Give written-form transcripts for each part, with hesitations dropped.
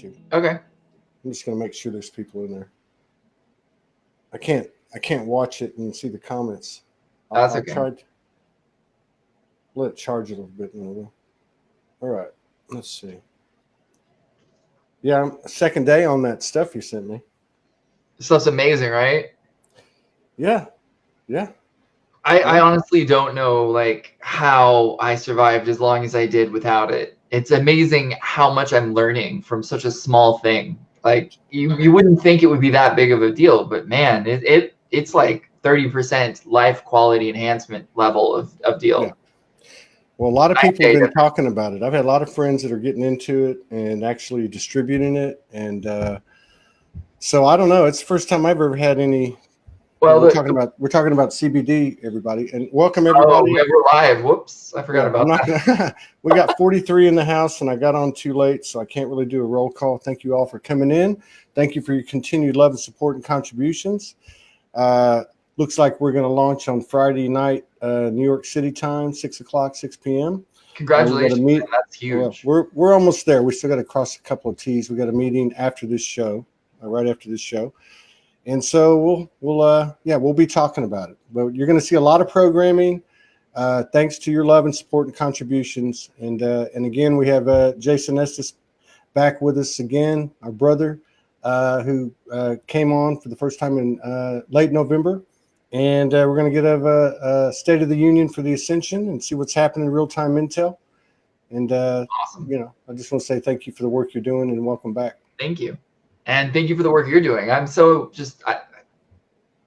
got you. Okay. I'm just gonna make sure there's people in there. I can't watch it and see the comments. That's okay. I tried. Let it charge a little bit. All right. Let's see. Yeah, second day on that stuff you sent me. This stuff's amazing, right? Yeah. I honestly don't know like how I survived as long as I did without it. It's amazing how much I'm learning from such a small thing. Like you wouldn't think it would be that big of a deal, but man, it's like 30% life quality enhancement level of deal. Yeah. Well, a lot of people have been talking about it. I've had a lot of friends that are getting into it and actually distributing it. And so I don't know. It's the first time I've ever had any. Well, we're talking about CBD, everybody, and welcome everybody. Oh, we're live. Whoops, I forgot about that. We got 43 in the house, and I got on too late, so I can't really do a roll call. Thank you all for coming in. Thank you for your continued love and support and contributions. Looks like we're going to launch on Friday night, New York City time, 6 p.m. Congratulations! That's huge. We're almost there. We still got to cross a couple of T's. We got a meeting after this show, right after this show. And so we'll be talking about it. But you're going to see a lot of programming, thanks to your love and support and contributions. And again, we have Jason Estes back with us again, our brother, who came on for the first time in late November. And we're going to get a State of the Union for the Ascension and see what's happening in real-time intel. And awesome. I just want to say thank you for the work you're doing and welcome back. Thank you. And thank you for the work you're doing. I'm so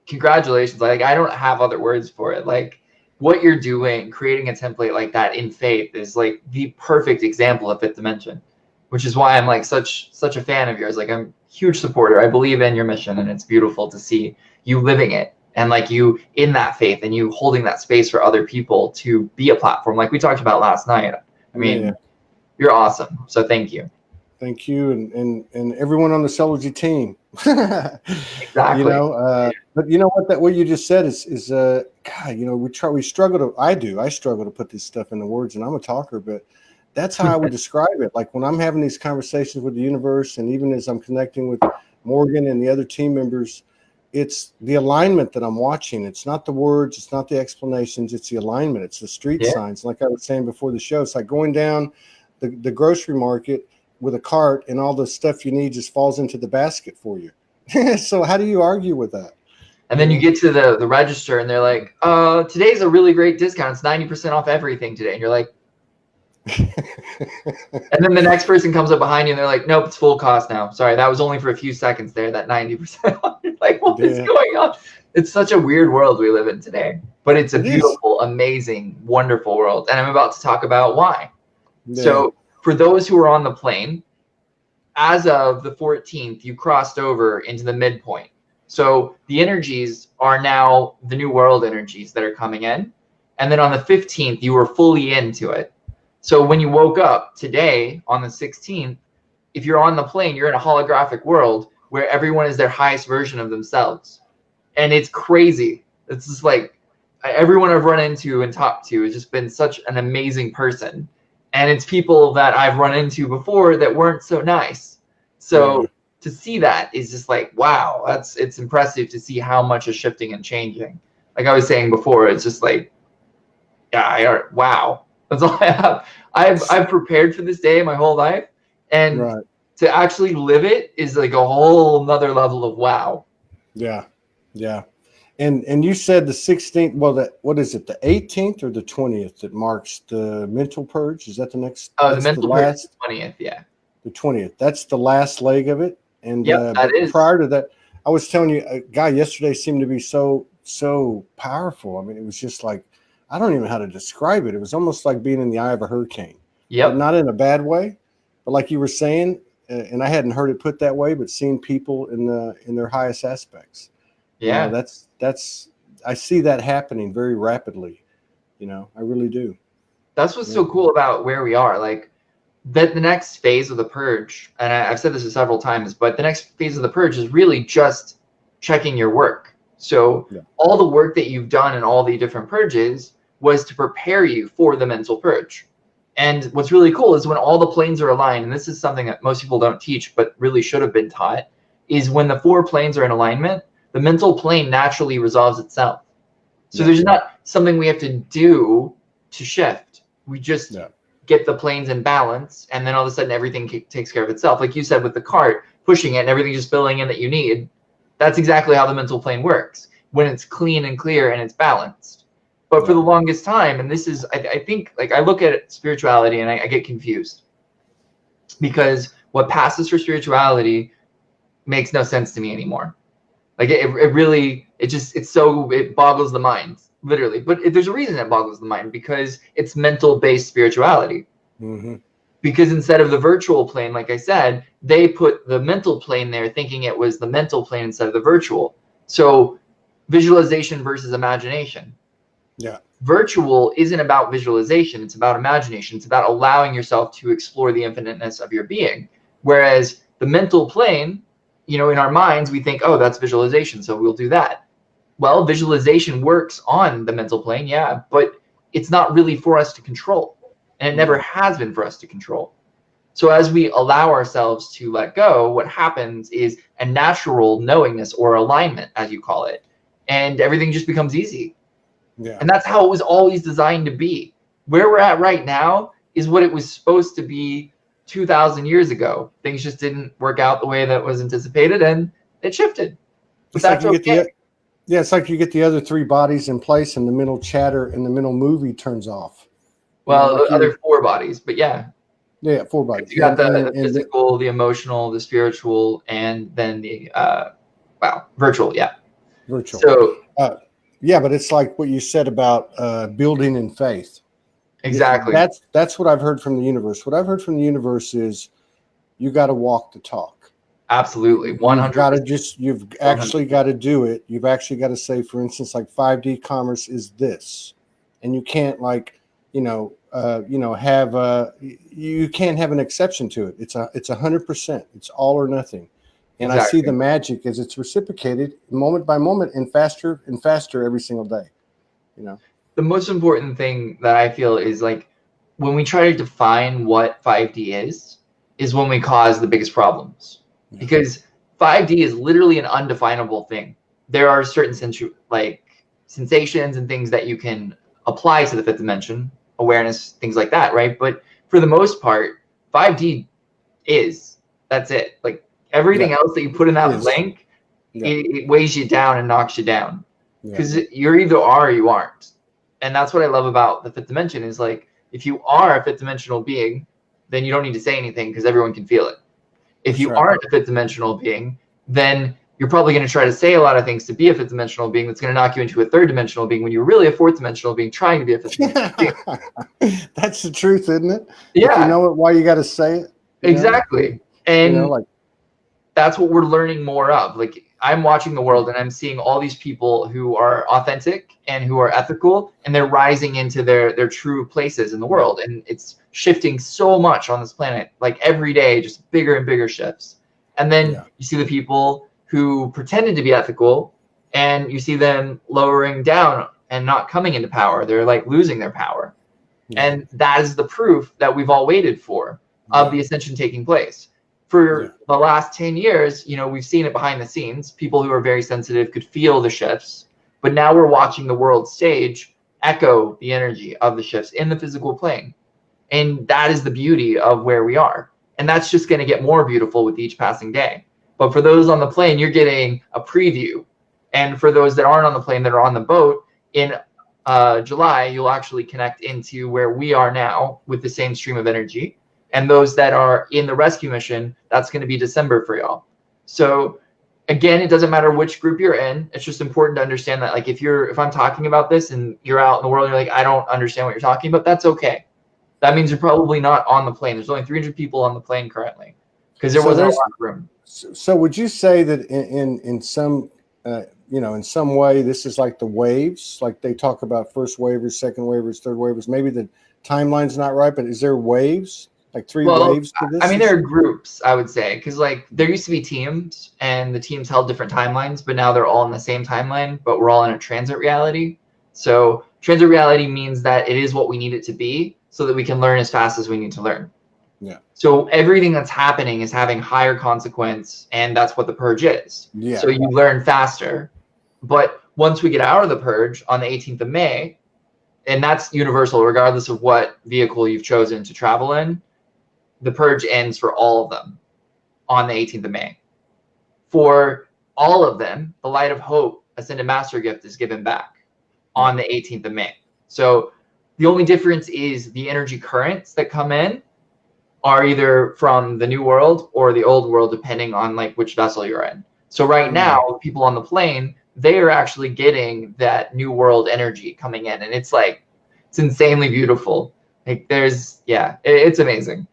congratulations. Like, I don't have other words for it. Like, what you're doing, creating a template like that in faith is like the perfect example of fifth dimension, which is why I'm like such a fan of yours. Like, I'm a huge supporter. I believe in your mission, and it's beautiful to see you living it and like you in that faith and you holding that space for other people to be a platform like we talked about last night. I mean, You're awesome. So thank you. Thank you, and everyone on the Soulogy team. Exactly. But you know what you just said is God. We struggle to. I struggle to put this stuff into words, and I'm a talker, but that's how I would describe it. Like when I'm having these conversations with the universe, and even as I'm connecting with Morgan and the other team members, it's the alignment that I'm watching. It's not the words, it's not the explanations, it's the alignment. It's the street signs. Like I was saying before the show, it's like going down the grocery market with a cart and all the stuff you need just falls into the basket for you. So how do you argue with that? And then you get to the register and they're like, today's a really great discount. It's 90% off everything today. And you're like, and then the next person comes up behind you and they're like, nope, it's full cost now. Sorry, that was only for a few seconds there, that 90% off. You're like, what is going on? It's such a weird world we live in today, but it's a beautiful, amazing, wonderful world. And I'm about to talk about why. Yeah. So for those who are on the plane, as of the 14th, you crossed over into the midpoint. So the energies are now the new world energies that are coming in. And then on the 15th, you were fully into it. So when you woke up today on the 16th, if you're on the plane, you're in a holographic world where everyone is their highest version of themselves. And it's crazy. It's just like everyone I've run into and talked to has just been such an amazing person. And it's people that I've run into before that weren't so nice. So to see that is just like, wow, it's impressive to see how much is shifting and changing. Like I was saying before, it's just like, wow. That's all I have. I've prepared for this day my whole life. And to actually live it is like a whole nother level of wow. Yeah. Yeah. And you said the 16th, well, what is it, the 18th or the 20th that marks the mental purge? Is that the next? The mental purge is the 20th, yeah. The 20th. That's the last leg of it. And that is. Prior to that, I was telling you, a guy yesterday seemed to be so powerful. I mean, it was just like, I don't even know how to describe it. It was almost like being in the eye of a hurricane. Yeah. Not in a bad way, but like you were saying, and I hadn't heard it put that way, but seeing people in their highest aspects. Yeah. That's I see that happening very rapidly. I really do. That's what's so cool about where we are. Like that the next phase of the purge, and I've said this several times, but the next phase of the purge is really just checking your work. So all the work that you've done in all the different purges was to prepare you for the mental purge. And what's really cool is when all the planes are aligned, and this is something that most people don't teach, but really should have been taught, is when the 4 planes are in alignment, the mental plane naturally resolves itself. So there's not something we have to do to shift. We just get the planes in balance, and then all of a sudden everything takes care of itself. Like you said with the cart, pushing it and everything just filling in that you need. That's exactly how the mental plane works when it's clean and clear and it's balanced. But for the longest time, and this is, I think, like I look at spirituality and I get confused because what passes for spirituality makes no sense to me anymore. Like it really, it boggles the mind, literally. But there's a reason it boggles the mind, because it's mental-based spirituality. Because instead of the virtual plane, like I said, they put the mental plane there thinking it was the mental plane instead of the virtual. So visualization versus imagination. Virtual isn't about visualization. It's about imagination. It's about allowing yourself to explore the infiniteness of your being. Whereas the mental plane, in our minds, we think, oh, that's visualization, so we'll do that. Well, visualization works on the mental plane, but it's not really for us to control. And it never has been for us to control. So as we allow ourselves to let go, what happens is a natural knowingness or alignment, as you call it, and everything just becomes easy. And that's how it was always designed to be. Where we're at right now is what it was supposed to be 2,000 years ago. Things just didn't work out the way that was anticipated, and it shifted. But that's okay. It's like you get the other 3 bodies in place, and the mental chatter and the mental movie turns off. Well, the other 4 bodies, but 4 bodies. You got the physical, the emotional, the spiritual, and then the virtual. Virtual. So but it's like what you said about building in faith. Exactly. That's what I've heard from the universe. What I've heard from the universe is you got to walk the talk. Absolutely. 100%. You've actually got to do it. You've actually got to say, for instance, like 5D commerce is this, and you can't you can't have an exception to it. It's 100%. It's all or nothing. And I see the magic as it's reciprocated moment by moment and faster every single day. The most important thing that I feel is like when we try to define what 5D is when we cause the biggest problems. Because 5D is literally an undefinable thing. There are certain sensations and things that you can apply to the 5th dimension, awareness, things like that, right? But for the most part, 5D that's it. Like everything else that you put in that blank, it weighs you down and knocks you down. Because you're either are or you aren't. And that's what I love about the 5th dimension is like, if you are a 5th dimensional being, then you don't need to say anything because everyone can feel it. If you aren't a 5th dimensional being, then you're probably going to try to say a lot of things to be a 5th dimensional being that's going to knock you into a 3rd dimensional being when you're really a 4th dimensional being trying to be a 5th dimensional being. That's the truth, isn't it? Yeah. If you know it, why you got to say it? Exactly. And that's what we're learning more of. Like I'm watching the world and I'm seeing all these people who are authentic and who are ethical, and they're rising into their true places in the world. And it's shifting so much on this planet, like every day, just bigger and bigger shifts. And then you see the people who pretended to be ethical and you see them lowering down and not coming into power. They're like losing their power. And that is the proof that we've all waited for of the ascension taking place. For the last 10 years, we've seen it behind the scenes. People who are very sensitive could feel the shifts, but now we're watching the world stage echo the energy of the shifts in the physical plane. And that is the beauty of where we are. And that's just going to get more beautiful with each passing day. But for those on the plane, you're getting a preview. And for those that aren't on the plane, that are on the boat, in July, you'll actually connect into where we are now with the same stream of energy. And those that are in the rescue mission, that's going to be December for y'all. So again, it doesn't matter which group you're in. It's just important to understand that, like, if I'm talking about this and you're out in the world and you're like, I don't understand what you're talking about, that's okay. That means you're probably not on the plane. There's only 300 people on the plane currently because there wasn't a lot of room. So would you say that in some, in some way, this is like the waves, like they talk about first waivers, second waivers, third waivers, maybe the timeline's not right, but is there waves? Like three waves to this? I mean, there are groups, I would say, because like there used to be teams and the teams held different timelines, but now they're all in the same timeline, but we're all in a transit reality. So transit reality means that it is what we need it to be. so that we can learn as fast as we need to learn. Yeah. So everything that's happening is having higher consequence, and that's what the purge is. Yeah. So you learn faster. But once we get out of the purge on the 18th of May, and that's universal, regardless of what vehicle you've chosen to travel in, the purge ends for all of them on the 18th of May. For all of them, the light of hope, Ascended Master Gift, is given back on the 18th of May. So the only difference is the energy currents that come in are either from the new world or the old world, depending on like which vessel you're in. So right now, people on the plane, they are actually getting that new world energy coming in, and it's like, it's insanely beautiful. Like there's, it's amazing.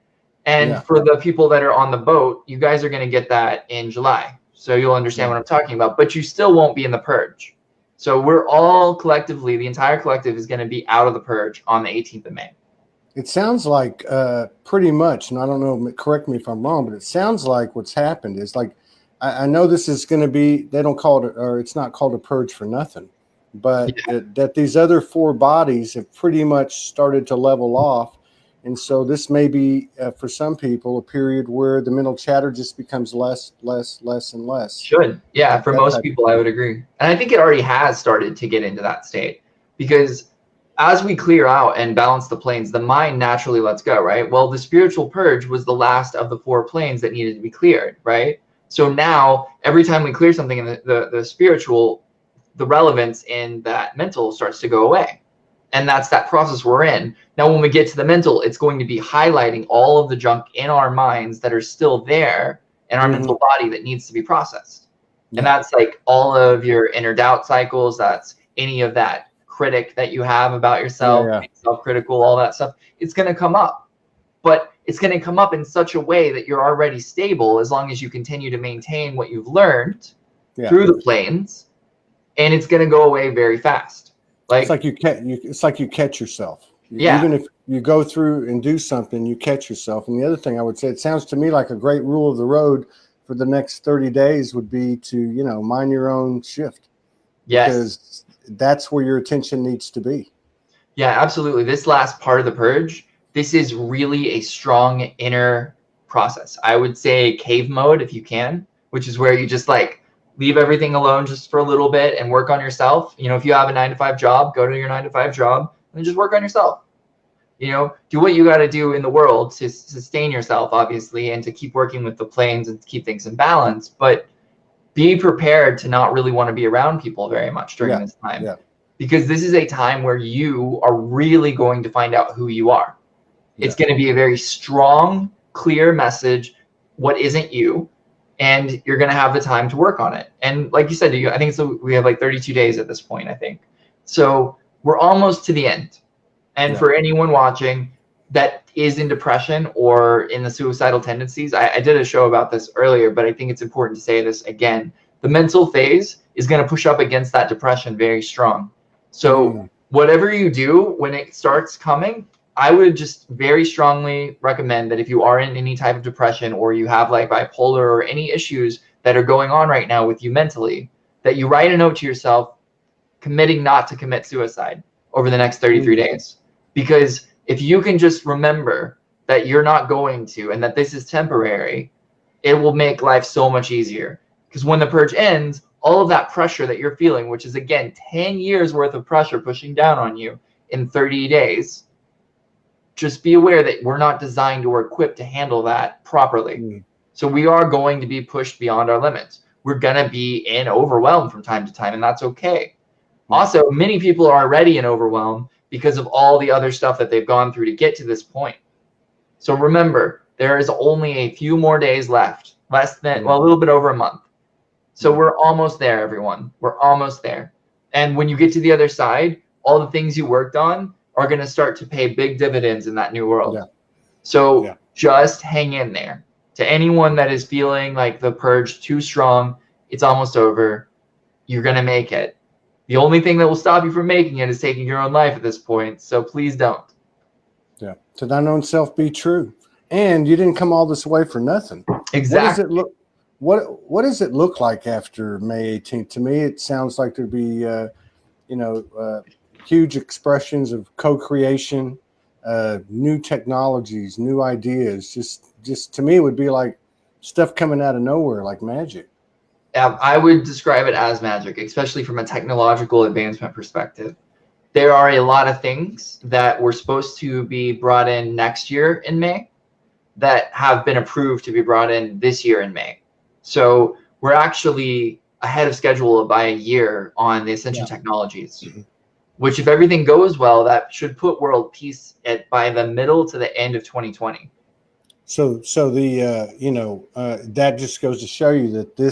And for the people that are on the boat, you guys are going to get that in July. So you'll understand what I'm talking about, but you still won't be in the purge. So we're all collectively, the entire collective is going to be out of the purge on the 18th of May. It sounds like pretty much, and I don't know, correct me if I'm wrong, but it sounds like what's happened is like, I know this is going to be, they don't call it, or it's not called a purge for nothing, but that these other 4 bodies have pretty much started to level off. And so this may be, for some people, a period where the mental chatter just becomes less and less. Should. Yeah, for most people, I would agree. And I think it already has started to get into that state, because as we clear out and balance the planes, the mind naturally lets go, right? Well, the spiritual purge was the last of the 4 planes that needed to be cleared, right? So now, every time we clear something in the spiritual, the relevance in that mental starts to go away. And that's that process we're in. Now, when we get to the mental, it's going to be highlighting all of the junk in our minds that are still there in our mental body that needs to be processed. And that's like all of your inner doubt cycles. That's any of that critic that you have about yourself, self-critical, all that stuff. It's going to come up. But it's going to come up in such a way that you're already stable as long as you continue to maintain what you've learned through the planes, and it's going to go away very fast. Like it's like you catch yourself. Even if you go through and do something, you catch yourself. And the other thing I would say, it sounds to me like a great rule of the road for the next 30 days would be to, mind your own shift. Yes. Because that's where your attention needs to be. Yeah, absolutely. This last part of the purge, this is really a strong inner process. I would say cave mode if you can, which is where you just like leave everything alone just for a little bit and work on yourself. If you have a 9-to-5 job, go to your 9-to-5 job and just work on yourself. Do what you got to do in the world to sustain yourself, obviously, and to keep working with the planes and to keep things in balance. But be prepared to not really want to be around people very much during this time. Because this is a time where you are really going to find out who you are. It's going to be a very strong, clear message, what isn't you, and you're going to have the time to work on it. And like you said, I think we have like 32 days at this point, I think. So we're almost to the end. And for anyone watching that is in depression or in the suicidal tendencies, I did a show about this earlier, but I think it's important to say this again. The mental phase is going to push up against that depression very strong. So whatever you do when it starts coming, I would just very strongly recommend that if you are in any type of depression or you have like bipolar or any issues that are going on right now with you mentally, that you write a note to yourself committing not to commit suicide over the next 33 days. Because if you can just remember that you're not going to and that this is temporary, it will make life so much easier. Because when the purge ends, all of that pressure that you're feeling, which is again 10 years worth of pressure pushing down on you in 30 days, just be aware that we're not designed or equipped to handle that properly. So we are going to be pushed beyond our limits. We're going to be in overwhelm from time to time, and that's okay. Also, many people are already in overwhelm because of all the other stuff that they've gone through to get to this point. So remember, there is only a few more days left, less than, a little bit over a month. So we're almost there, everyone. We're almost there. And when you get to the other side, all the things you worked on are going to start to pay big dividends in that new world. So just hang in there. To anyone that is feeling like the purge too strong, it's almost over. You're going to make it. The only thing that will stop you from making it is taking your own life at this point. So please don't. Yeah. To thine own self be true. And you didn't come all this way for nothing. Exactly. What does it look like after May 18th? To me, it sounds like there'd be, huge expressions of co-creation, new technologies, new ideas. Just to me, it would be like stuff coming out of nowhere, like magic. I would describe it as magic, especially from a technological advancement perspective. There are a lot of things that were supposed to be brought in next year in May that have been approved to be brought in this year in May. So we're actually ahead of schedule by a year on the Ascension technologies, which if everything goes well, that should put world peace by the middle to the end of 2020. So the that just goes to show you that the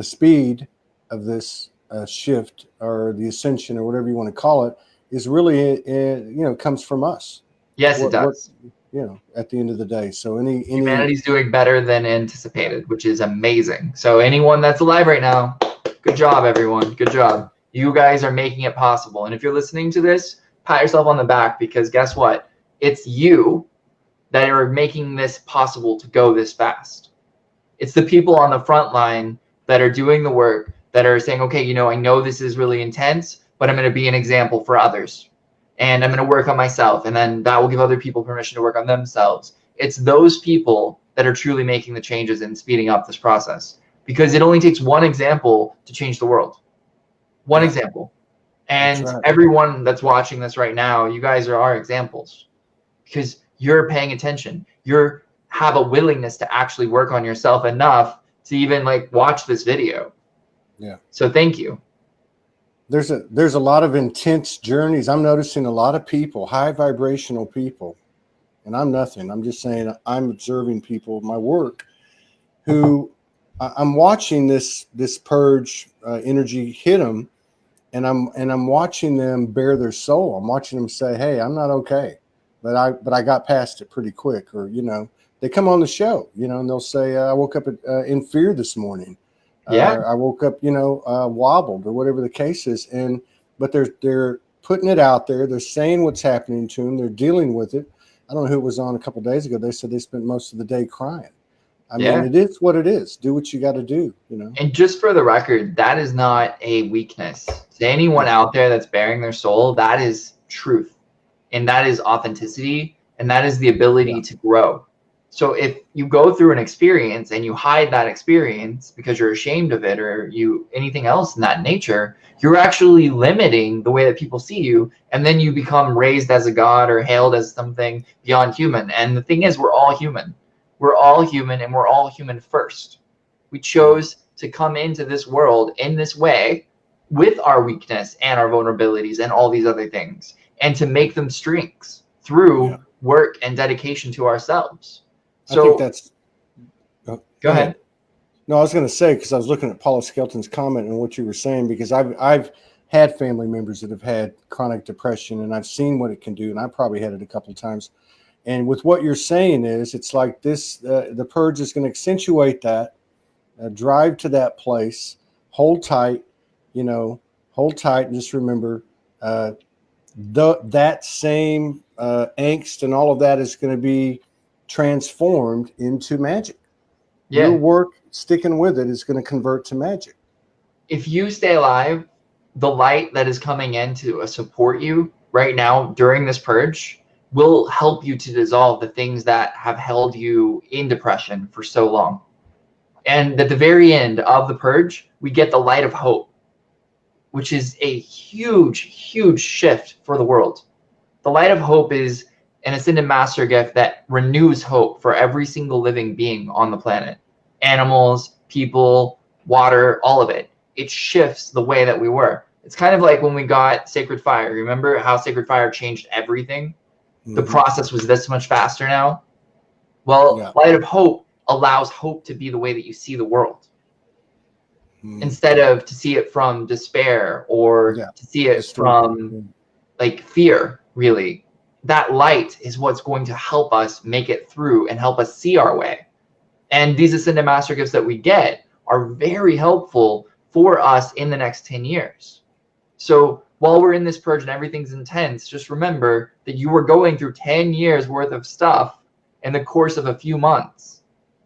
speed of this shift or the ascension or whatever you want to call it is really comes from us. Yes, it does. At the end of the day. So humanity's doing better than anticipated, which is amazing. So anyone that's alive right now, good job, everyone. Good job. You guys are making it possible. And if you're listening to this, pat yourself on the back, because guess what? It's you that are making this possible to go this fast. It's the people on the front line that are doing the work, that are saying, okay, I know this is really intense, but I'm going to be an example for others. And I'm going to work on myself, and then that will give other people permission to work on themselves. It's those people that are truly making the changes and speeding up this process, because it only takes one example to change the world. One example. And everyone that's watching this right now, you guys are our examples, because you're paying attention. You have a willingness to actually work on yourself enough to even watch this video. Yeah. So thank you. There's a lot of intense journeys. I'm noticing a lot of people, high vibrational people, and I'm nothing. I'm just saying I'm observing people, my work, who I'm watching this purge energy hit them, and I'm watching them bare their soul. I'm watching them say, "Hey, I'm not okay, but I got past it pretty quick." Or they come on the show, and they'll say, "I woke up in fear this morning." I woke up, wobbled, or whatever the case is. But they're putting it out there. They're saying what's happening to them. They're dealing with it. I don't know who was on a couple of days ago. They said they spent most of the day crying. I mean, it is what it is. Do what you got to do, And just for the record, that is not a weakness. To anyone out there that's bearing their soul, that is truth, and that is authenticity, and that is the ability to grow. So if you go through an experience and you hide that experience because you're ashamed of it, or anything else in that nature, you're actually limiting the way that people see you. And then you become raised as a god or hailed as something beyond human. And the thing is, we're all human. We're all human, and we're all human first. We chose to come into this world in this way with our weakness and our vulnerabilities and all these other things, and to make them strengths through work and dedication to ourselves. So I think that's. Go ahead. No, I was going to say, because I was looking at Paula Skelton's comment and what you were saying, because I've had family members that have had chronic depression, and I've seen what it can do, and I probably had it a couple of times. And with what you're saying it's like this: the purge is going to accentuate that, drive to that place, hold tight, hold tight, and just remember that same angst and all of that is going to be transformed into magic. Your work, sticking with it, is going to convert to magic. If you stay alive, the light that is coming in to support you right now during this purge will help you to dissolve the things that have held you in depression for so long. And at the very end of the purge, we get the light of hope, which is a huge, huge shift for the world. The light of hope is an ascended master gift that renews hope for every single living being on the planet. Animals, people, water, all of it. It shifts the way that we were. It's kind of like when we got Sacred Fire. Remember how Sacred Fire changed everything? The process was this much faster now. Well, Light of Hope allows hope to be the way that you see the world. Instead of to see it from despair or to see it from fear, really. That light is what's going to help us make it through and help us see our way. And these ascended master gifts that we get are very helpful for us in the next 10 years. So while we're in this purge and everything's intense, just remember that you were going through 10 years worth of stuff in the course of a few months,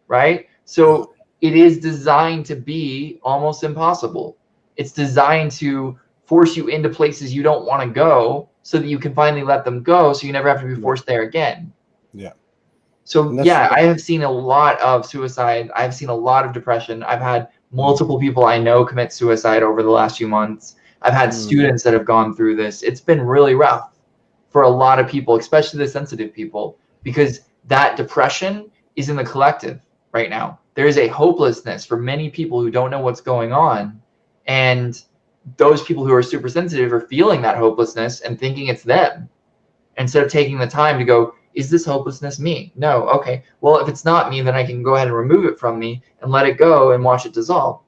right? So it is designed to be almost impossible. It's designed to force you into places you don't want to go so that you can finally let them go, so you never have to be forced there again. Yeah. So yeah, I have seen a lot of suicide. I've seen a lot of depression. I've had multiple people I know commit suicide over the last few months. I've had students that have gone through this. It's been really rough for a lot of people, especially the sensitive people, because that depression is in the collective right now. There is a hopelessness for many people who don't know what's going on. And those people who are super sensitive are feeling that hopelessness and thinking it's them, instead of taking the time to go, is this hopelessness me? No. Okay. Well, if it's not me, then I can go ahead and remove it from me and let it go and watch it dissolve.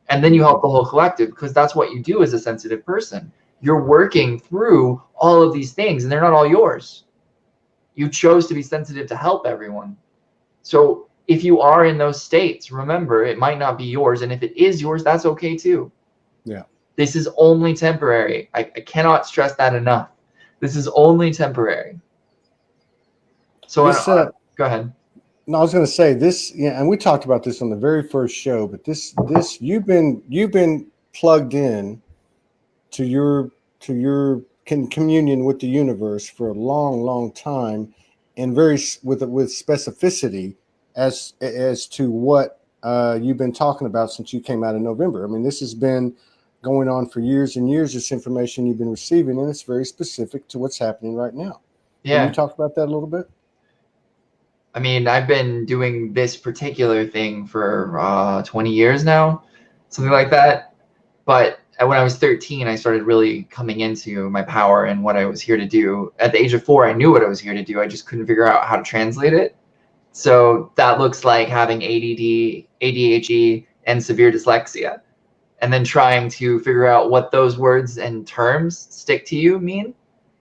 And then you help the whole collective, because that's what you do as a sensitive person. You're working through all of these things, and they're not all yours. You chose to be sensitive to help everyone. So if you are in those states, remember, it might not be yours. And if it is yours, that's okay too. Yeah. This is only temporary. I cannot stress that enough. This is only temporary. So this, go ahead. No, I was going to say this, yeah, and we talked about this on the very first show. But this you've been plugged in to your communion with the universe for a long time, and very with specificity as to what you've been talking about since you came out in November. I mean, this has been going on for years and years. This information you've been receiving, and it's very specific to what's happening right now. Yeah. Can you talk about that a little bit? I mean, I've been doing this particular thing for 20 years now, something like that. But when I was 13, I started really coming into my power and what I was here to do. At the age of 4, I knew what I was here to do. I just couldn't figure out how to translate it. So that looks like having ADD, ADHD, and severe dyslexia, and then trying to figure out what those words and terms stick to you mean,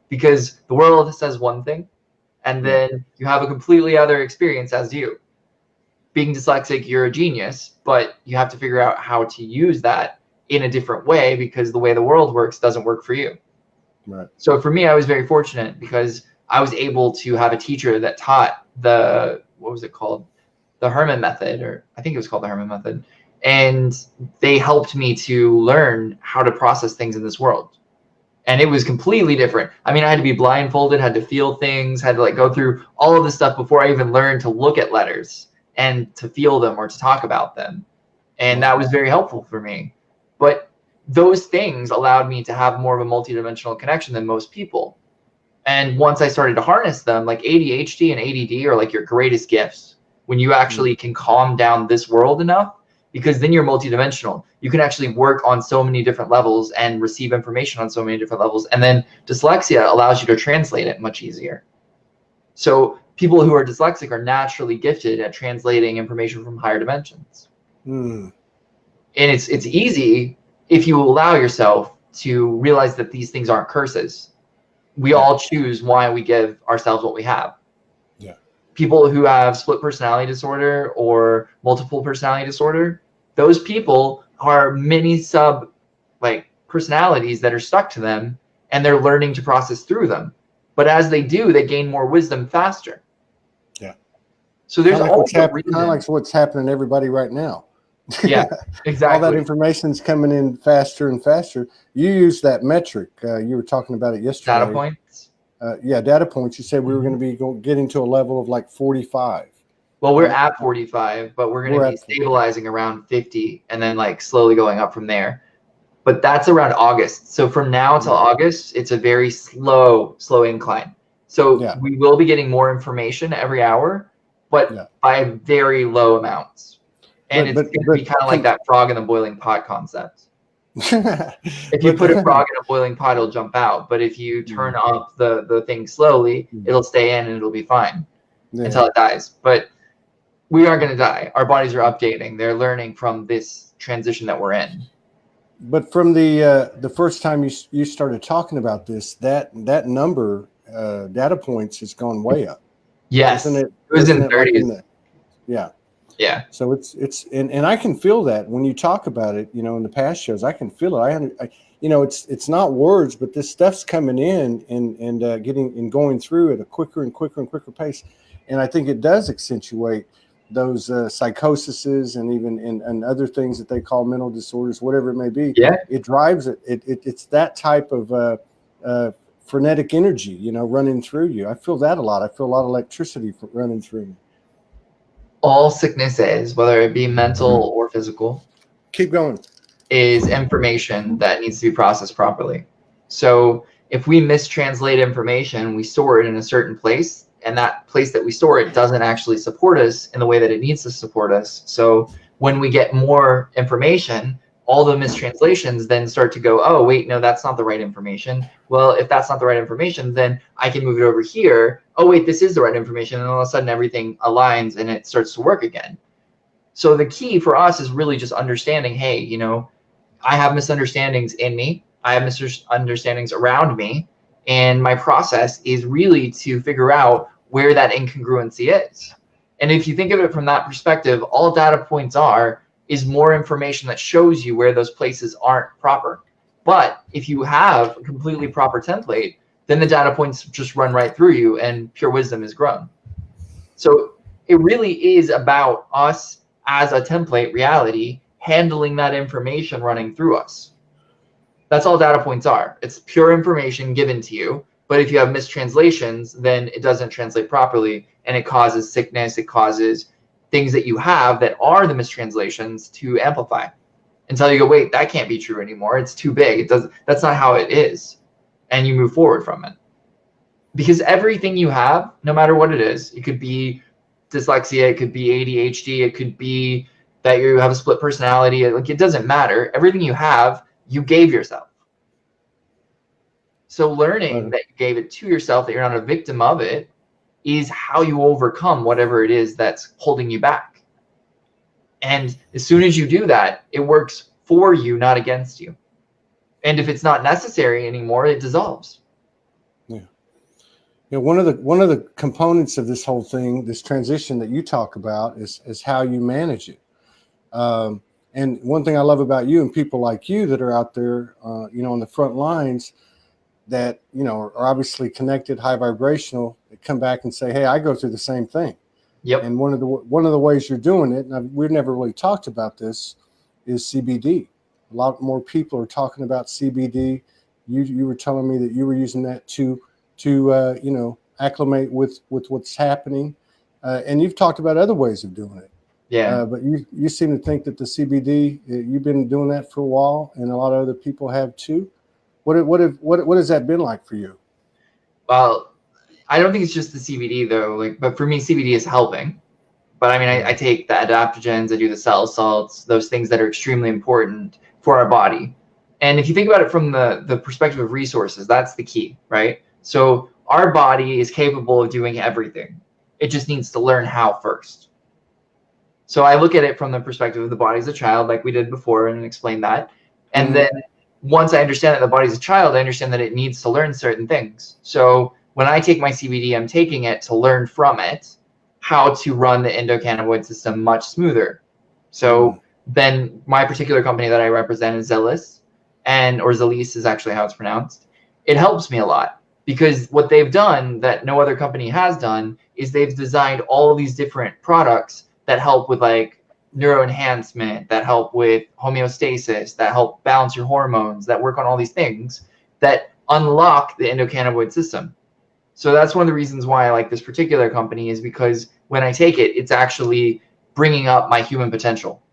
because the world says one thing, and then you have a completely other experience as you. Being dyslexic, you're a genius, but you have to figure out how to use that in a different way, because the way the world works doesn't work for you. Right. So for me, I was very fortunate because I was able to have a teacher that taught what was it called? The Herman method, or I think it was called the Herman method. And they helped me to learn how to process things in this world. And it was completely different. I mean, I had to be blindfolded, had to feel things, had to like go through all of this stuff before I even learned to look at letters and to feel them or to talk about them. And that was very helpful for me. But those things allowed me to have more of a multidimensional connection than most people. And once I started to harness them, like ADHD and ADD are like your greatest gifts, when you actually can calm down this world enough, because then you're multidimensional. You can actually work on so many different levels and receive information on so many different levels. And then dyslexia allows you to translate it much easier. So people who are dyslexic are naturally gifted at translating information from higher dimensions. And it's easy if you allow yourself to realize that these things aren't curses. We all choose why we give ourselves what we have. Yeah. People who have split personality disorder or multiple personality disorder, those people are many personalities that are stuck to them, and they're learning to process through them. But as they do, they gain more wisdom faster. Yeah. So there's kind of like what's happening to everybody right now. Yeah, exactly. All that information's coming in faster and faster. You use that metric. You were talking about it yesterday. Data points. Data points. You said we were going to be getting to a level of like 45. Well, we're at 45, but we're going to be stabilizing around 50 and then like slowly going up from there. But that's around August. So from now till August, it's a very slow incline. So we will be getting more information every hour, but by very low amounts. And it's going to be kind of like that frog in the boiling pot concept. If you put a frog in a boiling pot, it'll jump out. But if you turn up the thing slowly, it'll stay in and it'll be fine until it dies. But we aren't going to die. Our bodies are updating. They're learning from this transition that we're in. But from the first time you started talking about this, that number, data points, has gone way up. Yes, it was in the 30s. Yeah. So it's and I can feel that when you talk about it, in the past shows, I can feel it. It's not words, but this stuff's coming in and getting and going through at a quicker and quicker and quicker pace. And I think it does accentuate those psychoses and even and other things that they call mental disorders, whatever it may be. Yeah. It drives it. It's that type of frenetic energy, you know, running through you. I feel that a lot. I feel a lot of electricity running through me. All sickness is, whether it be mental or physical, Keep going. is information that needs to be processed properly. So if we mistranslate information, we store it in a certain place, and that place that we store it doesn't actually support us in the way that it needs to support us. So when we get more information, all the mistranslations then start to go, oh, wait, no, that's not the right information. Well, if that's not the right information, then I can move it over here. Oh, wait, this is the right information. And all of a sudden everything aligns and it starts to work again. So the key for us is really just understanding, hey, you know, I have misunderstandings in me. I have misunderstandings around me. And my process is really to figure out where that incongruency is. And if you think of it from that perspective, all data points is more information that shows you where those places aren't proper. But if you have a completely proper template, then the data points just run right through you and pure wisdom is grown. So it really is about us as a template reality handling that information running through us. That's all data points are. It's pure information given to you. But if you have mistranslations, then it doesn't translate properly and it causes sickness. It causes things that you have that are the mistranslations to amplify until you go, wait, that can't be true anymore. It's too big. That's not how it is. And you move forward from it. Because everything you have, no matter what it is, it could be dyslexia, it could be ADHD, it could be that you have a split personality. Like, it doesn't matter. Everything you have, you gave yourself. So learning that you gave it to yourself, that you're not a victim of it, is how you overcome whatever it is that's holding you back. And as soon as you do that, it works for you, not against you. And if it's not necessary anymore, it dissolves. Yeah. You know, one of the components of this whole thing, this transition that you talk about, is how you manage it. And one thing I love about you and people like you that are out there, you know, on the front lines, that, you know, are obviously connected, high vibrational, that come back and say, hey, I go through the same thing. Yep. And one of the ways you're doing it, and we've never really talked about this, is CBD. A lot more people are talking about CBD. You were telling me that you were using that to you know, acclimate with what's happening, and you've talked about other ways of doing it. Yeah. But you seem to think that the CBD, you've been doing that for a while, and a lot of other people have too. What has that been like for you? Well, I don't think it's just the CBD though. Like, but for me, CBD is helping. But I mean, I take the adaptogens, I do the cell salts, those things that are extremely important for our body. And if you think about it from the perspective of resources, that's the key, right? So our body is capable of doing everything. It just needs to learn how first. So I look at it from the perspective of the body as a child, like we did before, and explained that. And then once I understand that the body's a child, I understand that it needs to learn certain things. So when I take my CBD, I'm taking it to learn from it how to run the endocannabinoid system much smoother. So then my particular company that I represent is Zelis, or Zelis is actually how it's pronounced. It helps me a lot because what they've done that no other company has done is they've designed all of these different products that help with like neuroenhancement, that help with homeostasis, that help balance your hormones, that work on all these things that unlock the endocannabinoid system. So that's one of the reasons why I like this particular company, is because when I take it, it's actually bringing up my human potential,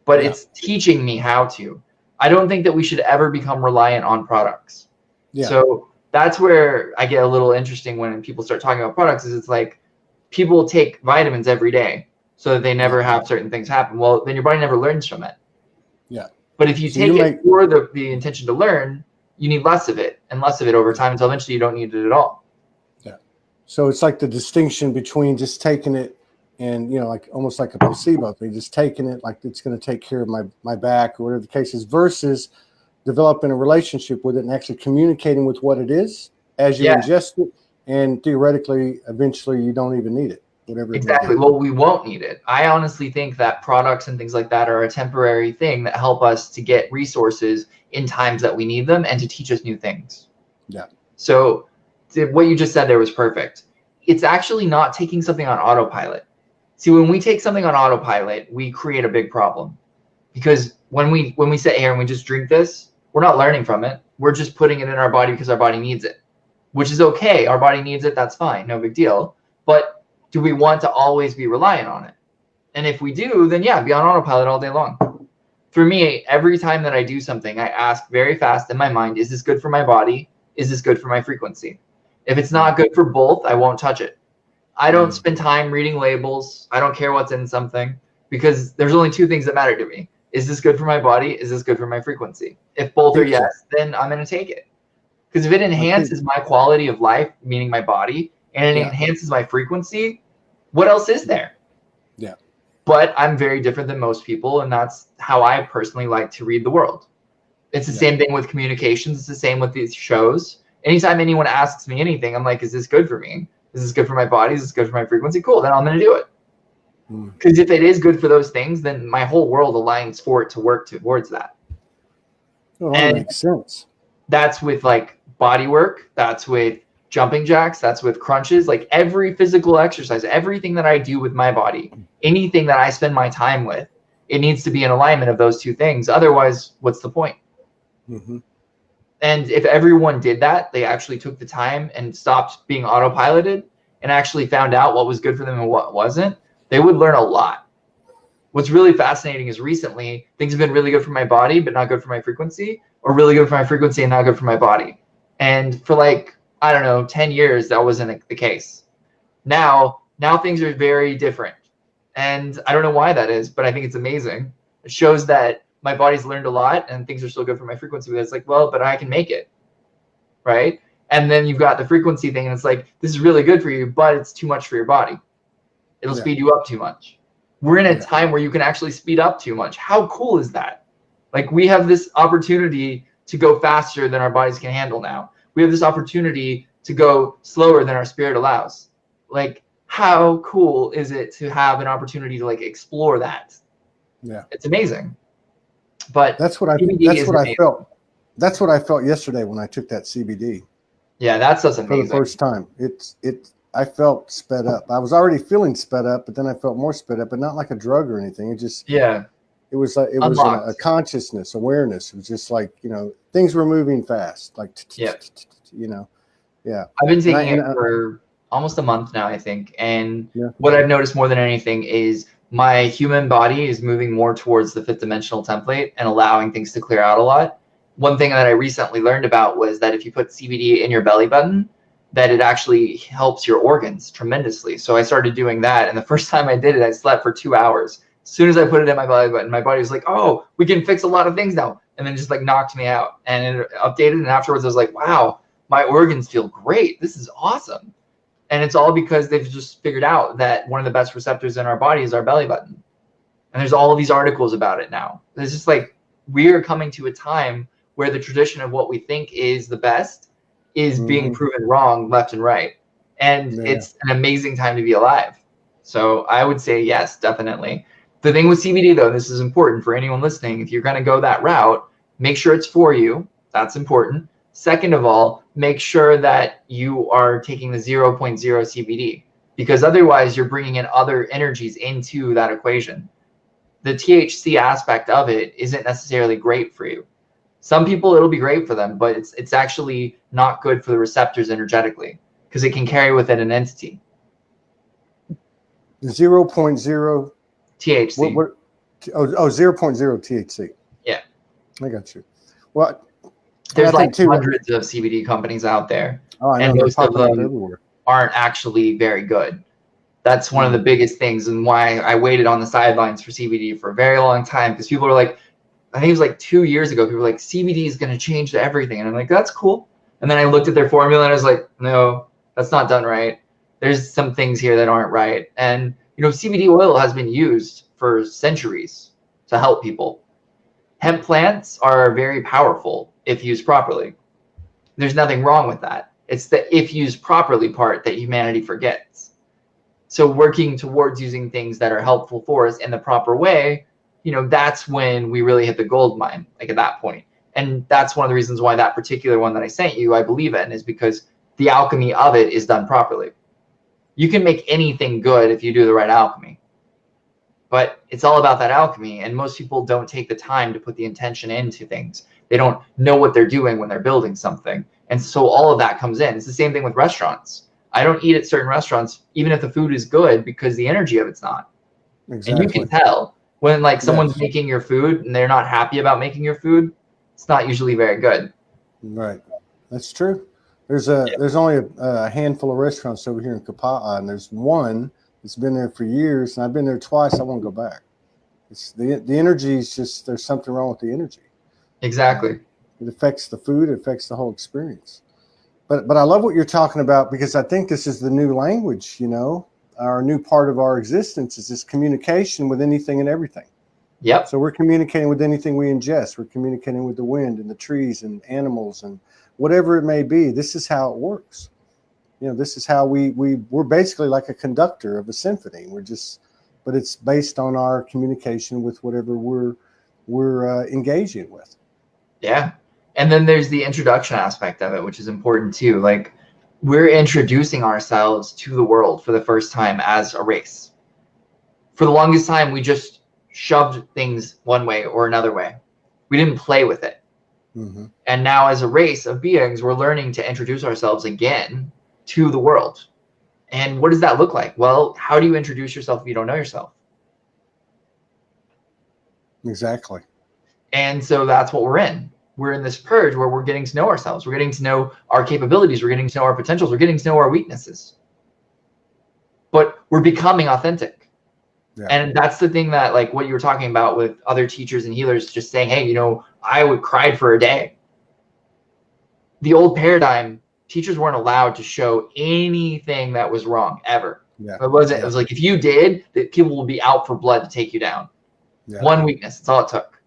but it's teaching me how to. I don't think that we should ever become reliant on products. Yeah. So that's where I get a little interesting when people start talking about products, is it's like people take vitamins every day so that they never have certain things happen. Well, then your body never learns from it. Yeah. But if you take it for the intention to learn, you need less of it and less of it over time until eventually you don't need it at all. Yeah. So it's like the distinction between just taking it and, you know, like almost like a placebo thing, just taking it like it's going to take care of my back or whatever the case is, versus developing a relationship with it and actually communicating with what it is as you ingest it. And theoretically, eventually you don't even need it. Exactly. Well, we won't need it. I honestly think that products and things like that are a temporary thing that help us to get resources in times that we need them and to teach us new things. Yeah. So what you just said there was perfect. It's actually not taking something on autopilot. See, when we take something on autopilot, we create a big problem, because when we sit here and we just drink this, we're not learning from it. We're just putting it in our body because our body needs it. which is okay. Our body needs it. That's fine. No big deal. But do we want to always be reliant on it? And if we do, then yeah, be on autopilot all day long. For me, every time that I do something, I ask very fast in my mind, is this good for my body? Is this good for my frequency? If it's not good for both, I won't touch it. I don't spend time reading labels. I don't care what's in something, because there's only two things that matter to me. Is this good for my body? Is this good for my frequency? If both are yes, then I'm going to take it. Because if it enhances my quality of life, meaning my body, and it enhances my frequency, what else is there? Yeah. But I'm very different than most people, and that's how I personally like to read the world. It's the same thing with communications. It's the same with these shows. Anytime anyone asks me anything, I'm like, is this good for me? Is this good for my body? Is this good for my frequency? Cool, then I'm going to do it. Because if it is good for those things, then my whole world aligns for it to work towards that. Well, that makes sense. That's with like body work. That's with jumping jacks. That's with crunches. Like every physical exercise, everything that I do with my body, anything that I spend my time with, it needs to be in alignment of those two things. Otherwise, what's the point? And if everyone did that, they actually took the time and stopped being autopiloted and actually found out what was good for them and what wasn't, they would learn a lot. What's really fascinating is recently things have been really good for my body, but not good for my frequency, or really good for my frequency and not good for my body. And for like, I don't know, 10 years, that wasn't the case. Now things are very different. And I don't know why that is, but I think it's amazing. It shows that my body's learned a lot and things are still good for my frequency. But it's like, well, but I can make it, right? And then you've got the frequency thing, and it's like, this is really good for you, but it's too much for your body. It'll speed you up too much. We're in a time where you can actually speed up too much. How cool is that? Like, we have this opportunity to go faster than our bodies can handle now. We have this opportunity to go slower than our spirit allows. Like, how cool is it to have an opportunity to like explore that? Yeah, it's amazing. But that's what I felt. That's what I felt yesterday when I took that CBD. Yeah, that's just amazing. For the first time, I felt sped up. I was already feeling sped up, but then I felt more sped up, but not like a drug or anything. It just it was like a consciousness, awareness. It was just like, you know, things were moving fast, like you know. Yeah, I've been taking it for almost a month now, I think, and what I've noticed more than anything is my human body is moving more towards the fifth dimensional template and allowing things to clear out a lot. One thing that I recently learned about was that if you put CBD in your belly button, that it actually helps your organs tremendously. So I started doing that, and the first time I did it, I slept for 2 hours. As soon as I put it in my belly button, my body was like, oh, we can fix a lot of things now, and then just like knocked me out, and it updated, and afterwards I was like, wow, my organs feel great. This is awesome. And it's all because they've just figured out that one of the best receptors in our body is our belly button. And there's all of these articles about it now. It's just like, we're coming to a time where the tradition of what we think is the best is being proven wrong left and right. And it's an amazing time to be alive. So I would say yes, definitely. The thing with CBD, though, this is important for anyone listening. If you're going to go that route, make sure it's for you. That's important. Second of all, make sure that you are taking the 0.0 CBD, because otherwise you're bringing in other energies into that equation. The THC aspect of it isn't necessarily great for you. Some people, it'll be great for them, but it's actually not good for the receptors energetically, because it can carry with it an entity. 0.0 THC. What? 0.0 THC. Yeah. I got you. Well, there's like hundreds of CBD companies out there, and most of them aren't actually very good. That's one of the biggest things, and why I waited on the sidelines for CBD for a very long time, because people were like, I think it was like 2 years ago, people were like, CBD is going to change everything. And I'm like, that's cool. And then I looked at their formula and I was like, no, that's not done right. There's some things here that aren't right. And, you know, CBD oil has been used for centuries to help people. Hemp plants are very powerful if used properly. There's nothing wrong with that. It's the if used properly part that humanity forgets. So working towards using things that are helpful for us in the proper way, you know, that's when we really hit the gold mine, like at that point. And that's one of the reasons why that particular one that I sent you, I believe in, is because the alchemy of it is done properly. You can make anything good if you do the right alchemy. But it's all about that alchemy, and most people don't take the time to put the intention into things. They don't know what they're doing when they're building something. And so all of that comes in. It's the same thing with restaurants. I don't eat at certain restaurants, even if the food is good, because the energy of it's not. Exactly. And you can tell when like someone's Yes. making your food and they're not happy about making your food, it's not usually very good. Right. That's true. There's only a handful of restaurants over here in Kapa'a, and there's one that's been there for years, and I've been there twice. I won't go back. It's the energy is just, there's something wrong with the energy. Exactly. It affects the food. It affects the whole experience. But I love what you're talking about, because I think this is the new language, you know, our new part of our existence is this communication with anything and everything. Yep. So we're communicating with anything we ingest. We're communicating with the wind and the trees and animals and whatever it may be. This is how it works. You know, this is how we're basically like a conductor of a symphony. But it's based on our communication with whatever we're engaging with. Yeah. And then there's the introduction aspect of it, which is important too. Like, we're introducing ourselves to the world for the first time as a race. For the longest time, we just shoved things one way or another way. We didn't play with it. Mm-hmm. And now as a race of beings, we're learning to introduce ourselves again to the world. And what does that look like? Well, how do you introduce yourself if you don't know yourself? Exactly. And so that's what we're in. We're in this purge where we're getting to know ourselves. We're getting to know our capabilities. We're getting to know our potentials. We're getting to know our weaknesses. But we're becoming authentic. Yeah. And that's the thing that, like what you were talking about with other teachers and healers, just saying, hey, you know, I would cry for a day. The old paradigm, teachers weren't allowed to show anything that was wrong ever. Yeah. It wasn't. It was like, if you did, that people will be out for blood to take you down. Yeah. One weakness. That's all it took.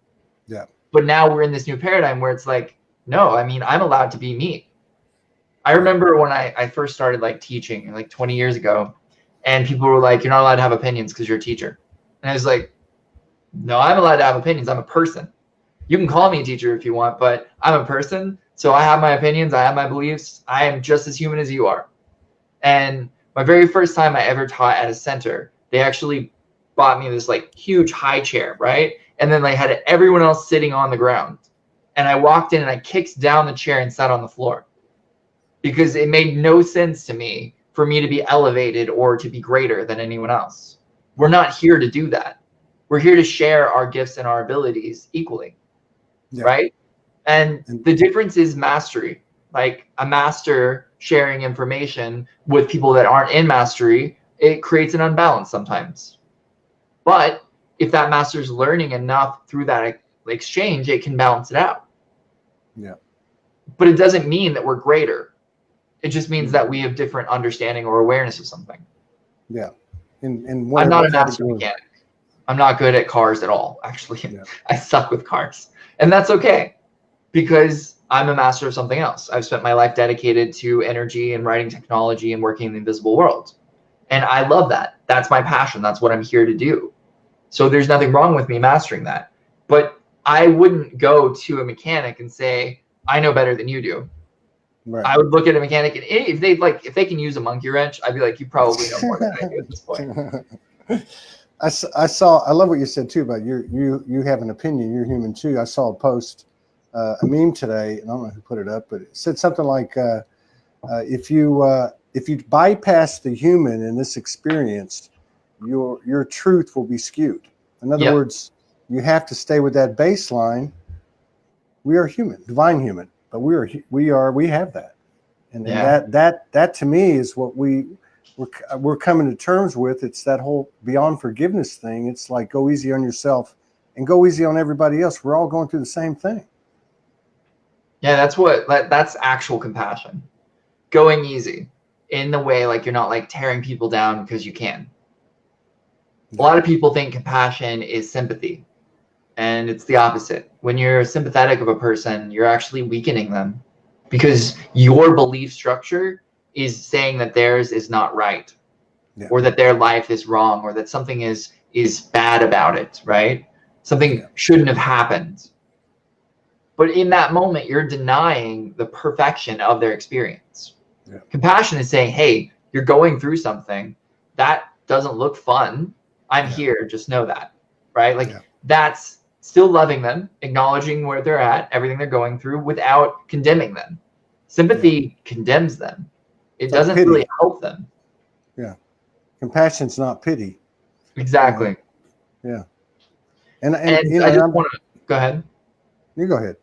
Yeah. But now we're in this new paradigm where it's like, no, I mean, I'm allowed to be me. I remember when I first started like teaching like 20 years ago, and people were like, you're not allowed to have opinions because you're a teacher. And I was like, no, I'm allowed to have opinions. I'm a person. You can call me a teacher if you want, but I'm a person. So I have my opinions. I have my beliefs. I am just as human as you are. And my very first time I ever taught at a center, they actually bought me this like huge high chair, right? And then they had everyone else sitting on the ground. And I walked in and I kicked down the chair and sat on the floor, because it made no sense to me for me to be elevated or to be greater than anyone else. We're not here to do that. We're here to share our gifts and our abilities equally, right? And the difference is mastery. Like a master sharing information with people that aren't in mastery, it creates an unbalance sometimes. But if that master's learning enough through that exchange, it can balance it out. Yeah. But it doesn't mean that we're greater. It just means that we have different understanding or awareness of something. Yeah. And I'm not a master mechanic. I'm not good at cars at all, actually. Yeah. I suck with cars. And that's okay, because I'm a master of something else. I've spent my life dedicated to energy and writing technology and working in the invisible world. And I love that. That's my passion. That's what I'm here to do. So there's nothing wrong with me mastering that. But I wouldn't go to a mechanic and say, I know better than you do. Right. I would look at a mechanic, and if they can use a monkey wrench, I'd be like, you probably know more than I do at this point. I love what you said too about you have an opinion. You're human too. I saw a post, a meme today, and I don't know who put it up, but it said something like, if you bypass the human in this experience, your truth will be skewed. In other words, you have to stay with that baseline. We are human, divine human, but we have that, and that to me is what we're coming to terms with. It's that whole beyond forgiveness thing. It's like, go easy on yourself and go easy on everybody else. We're all going through the same thing. Yeah, that's actual compassion. Going easy in the way, like you're not like tearing people down because you can. A lot of people think compassion is sympathy, and it's the opposite. When you're sympathetic of a person, you're actually weakening them, because your belief structure is saying that theirs is not right, or that their life is wrong, or that something is bad about it, right? Something shouldn't have happened. But in that moment, you're denying the perfection of their experience. Yeah. Compassion is saying, hey, you're going through something that doesn't look fun. I'm here, just know that, right? Like that's still loving them, acknowledging where they're at, everything they're going through, without condemning them. Sympathy condemns them. It It's like doesn't pity. really help them. Yeah. Compassion's not pity. Exactly. Yeah. And And I just want to go ahead. You go ahead.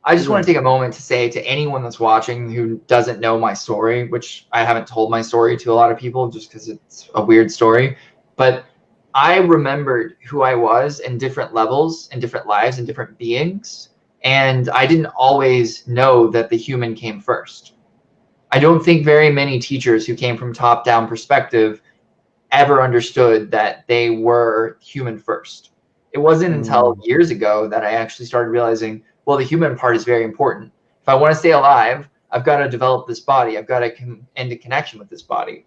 I just want to take a moment to say to anyone that's watching who doesn't know my story, which I haven't told my story to a lot of people just because it's a weird story, but I remembered who I was in different levels, in different lives, in different beings, and I didn't always know that the human came first. I don't think very many teachers who came from top-down perspective ever understood that they were human first. It wasn't until years ago that I actually started realizing, well, the human part is very important. If I want to stay alive, I've got to develop this body. I've got to come into connection with this body.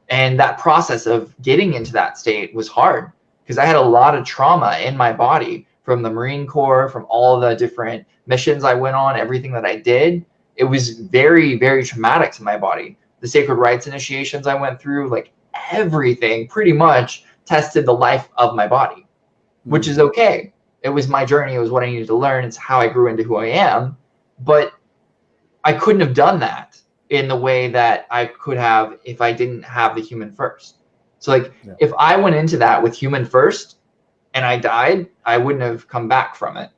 And that process of getting into that state was hard because I had a lot of trauma in my body from the Marine Corps, from all the different missions I went on, everything that I did. It was very, very traumatic to my body. The sacred rites initiations I went through, like everything pretty much tested the life of my body, which is okay. It was my journey. It was what I needed to learn. It's how I grew into who I am. But I couldn't have done that in the way that I could have if I didn't have the human first. So like if I went into that with human first and I died, I wouldn't have come back from it.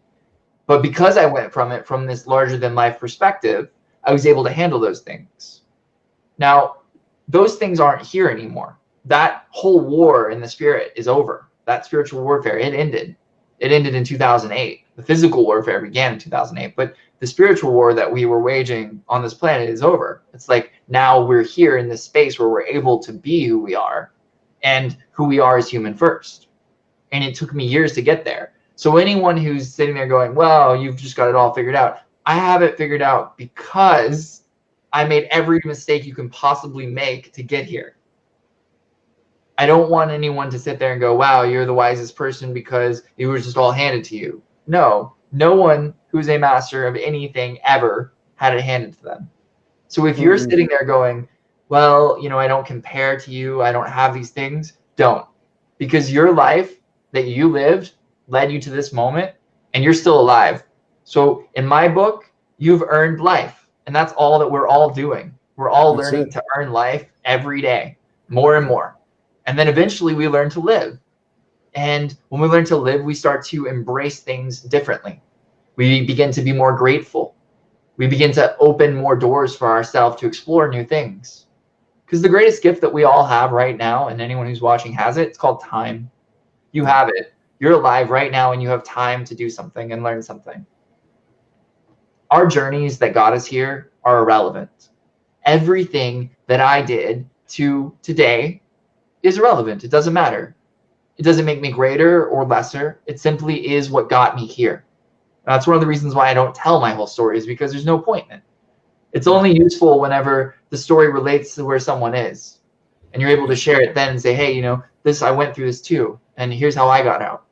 But because I went from it from this larger than life perspective, I was able to handle those things. Now, those things aren't here anymore. That whole war in the spirit is over. That spiritual warfare, it ended. It ended in 2008. The physical warfare began in 2008, but the spiritual war that we were waging on this planet is over. It's like now we're here in this space where we're able to be who we are, and who we are is human first. And it took me years to get there. So anyone who's sitting there going, well, you've just got it all figured out. I have it figured out because I made every mistake you can possibly make to get here. I don't want anyone to sit there and go, wow, you're the wisest person because it was just all handed to you. No, no one who's a master of anything ever had it handed to them. So if you're sitting there going, well, you know, I don't compare to you, I don't have these things, don't. Because your life that you lived led you to this moment and you're still alive. So in my book, you've earned life. And that's all that we're all doing. We're all learning to earn life every day, more and more. And then eventually we learn to live. And when we learn to live, we start to embrace things differently. We begin to be more grateful. We begin to open more doors for ourselves to explore new things. Because the greatest gift that we all have right now, and anyone who's watching has it, it's called time. You have it. You're alive right now and you have time to do something and learn something. Our journeys that got us here are irrelevant. Everything that I did to today is irrelevant. It doesn't matter. It doesn't make me greater or lesser. It simply is what got me here. That's one of the reasons why I don't tell my whole story, is because there's no point in it. It's only useful whenever the story relates to where someone is. And you're able to share it then and say, hey, you know, this, I went through this too. And here's how I got out.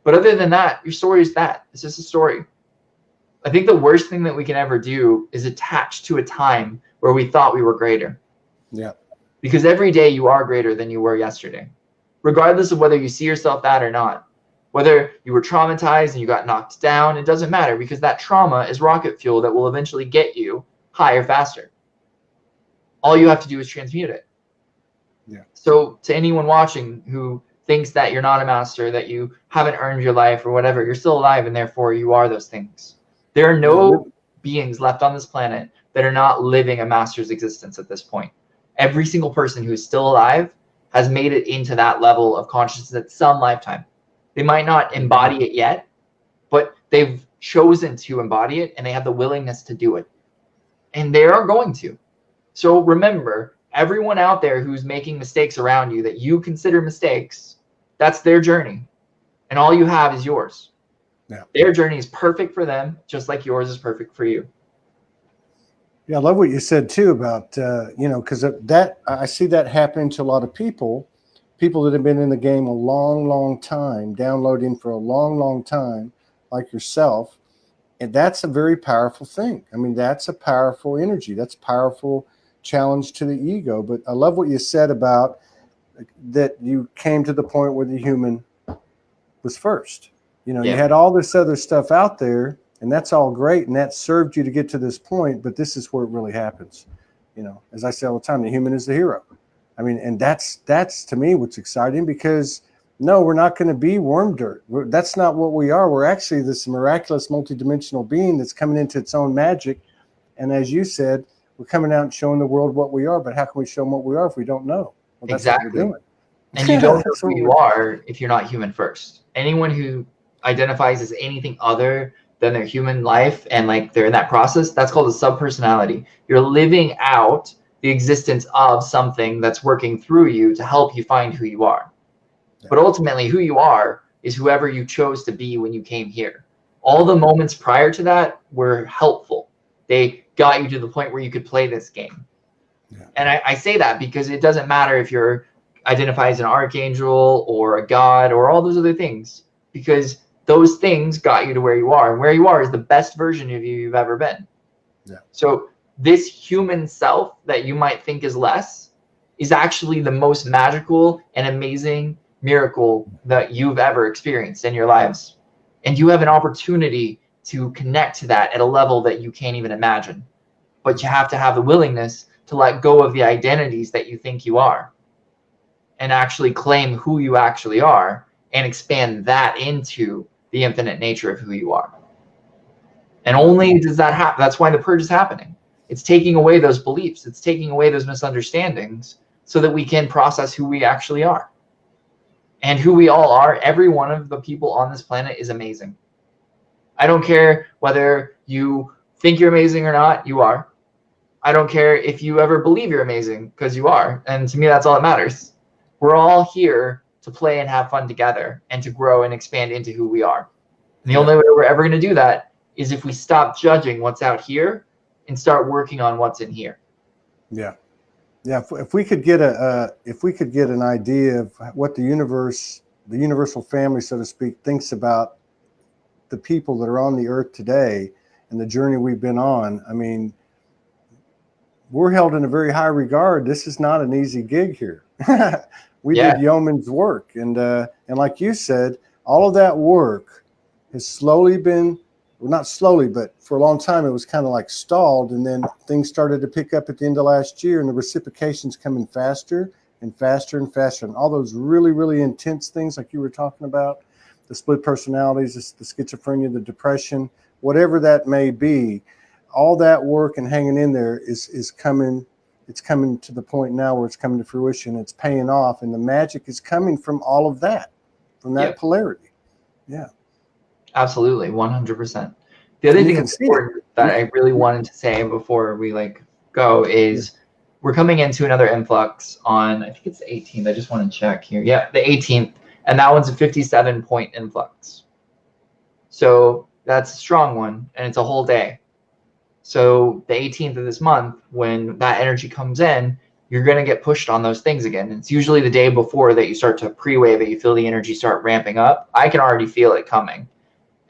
But other than that, your story is that. It's just a story. I think the worst thing that we can ever do is attach to a time where we thought we were greater. Yeah. Because every day you are greater than you were yesterday, regardless of whether you see yourself that or not. Whether you were traumatized and you got knocked down, it doesn't matter, because that trauma is rocket fuel that will eventually get you higher, faster. All you have to do is transmute it. Yeah. So to anyone watching who thinks that you're not a master, that you haven't earned your life or whatever, you're still alive and therefore you are those things. There are no beings left on this planet that are not living a master's existence at this point. Every single person who is still alive has made it into that level of consciousness at some lifetime. They might not embody it yet, but they've chosen to embody it and they have the willingness to do it. And they are going to. So remember, everyone out there who's making mistakes around you that you consider mistakes, that's their journey. And all you have is yours. Yeah. Their journey is perfect for them, just like yours is perfect for you. Yeah, I love what you said too about, you know, because that I see that happening to a lot of people that have been in the game a long, long time, downloading for a long, long time, like yourself. And that's a very powerful thing. I mean, that's a powerful energy. That's a powerful challenge to the ego. But I love what you said about that you came to the point where the human was first. You know, you had all this other stuff out there And that's all great, and that served you to get to this point, but this is where it really happens. You know, as I say all the time, the human is the hero. I mean, and that's to me what's exciting, because no, we're not going to be worm dirt. That's not what we are. We're actually this miraculous multidimensional being that's coming into its own magic. And as you said, we're coming out and showing the world what we are, but how can we show them what we are if we don't know? Well, that's what we're doing. And you don't know who you are if you're not human first. Anyone who identifies as anything other than their human life and like they're in that process, that's called a subpersonality. You're living out the existence of something that's working through you to help you find who you are. But ultimately, who you are is whoever you chose to be when you came here. All the moments prior to that were helpful. They got you to the point where you could play this game. Yeah. And I say that because it doesn't matter if you're identified as an archangel or a god or all those other things, because those things got you to where you are. And where you are is the best version of you you've ever been. Yeah. So this human self that you might think is less is actually the most magical and amazing miracle that you've ever experienced in your lives. And you have an opportunity to connect to that at a level that you can't even imagine. But you have to have the willingness to let go of the identities that you think you are and actually claim who you actually are and expand that into the infinite nature of who you are. And only does that happen. That's why the purge is happening. It's taking away those beliefs. It's taking away those misunderstandings so that we can process who we actually are. And who we all are, every one of the people on this planet is amazing. I don't care whether you think you're amazing or not, you are. I don't care if you ever believe you're amazing, because you are. And to me, that's all that matters. We're all here to play and have fun together and to grow and expand into who we are. And the only way we're ever going to do that is if we stop judging what's out here and start working on what's in here. Yeah. Yeah. If we could get an idea of what the universe, the universal family, so to speak, thinks about the people that are on the earth today and the journey we've been on, I mean, we're held in a very high regard. This is not an easy gig here. We did yeoman's work. And like you said, all of that work has slowly been, well, not slowly, but for a long time, it was kind of like stalled. And then things started to pick up at the end of last year, and the reciprocation's coming faster and faster and faster. And all those really, really intense things like you were talking about, the split personalities, the schizophrenia, the depression, whatever that may be, all that work and hanging in there is coming. It's coming to the point now where it's coming to fruition. It's paying off, and the magic is coming from all of that, from that polarity. Yeah, absolutely, 100%. The other thing that's important that I really wanted to say before we go is we're coming into another influx on, I think it's the 18th. I just want to check here. Yeah, the 18th, and that one's a 57-point influx. So that's a strong one, and it's a whole day. So the 18th of this month, when that energy comes in, you're going to get pushed on those things again. It's usually the day before that you start to pre-wave it. You feel the energy start ramping up. I can already feel it coming.